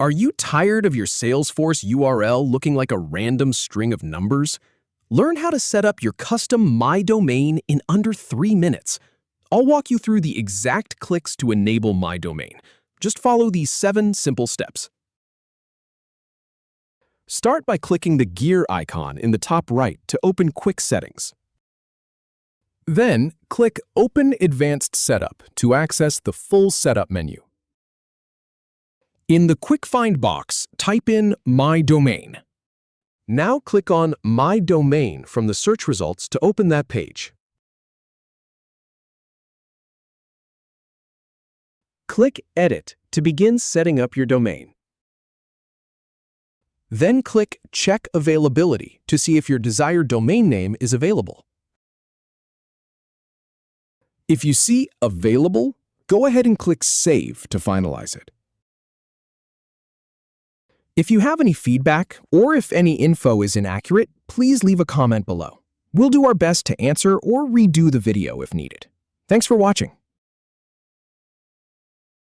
Are you tired of your Salesforce URL looking like a random string of numbers? Learn how to set up your custom My Domain in under 3 minutes. I'll walk you through the exact clicks to enable My Domain. Just follow these 7 simple steps. Start by clicking the gear icon in the top right to open Quick Settings. Then, click Open Advanced Setup to access the full setup menu. In the Quick Find box, type in My Domain. Now click on My Domain from the search results to open that page. Click Edit to begin setting up your domain. Then click Check Availability to see if your desired domain name is available. If you see Available, go ahead and click Save to finalize it. If you have any feedback or if any info is inaccurate, please leave a comment below. We'll do our best to answer or redo the video if needed. Thanks for watching.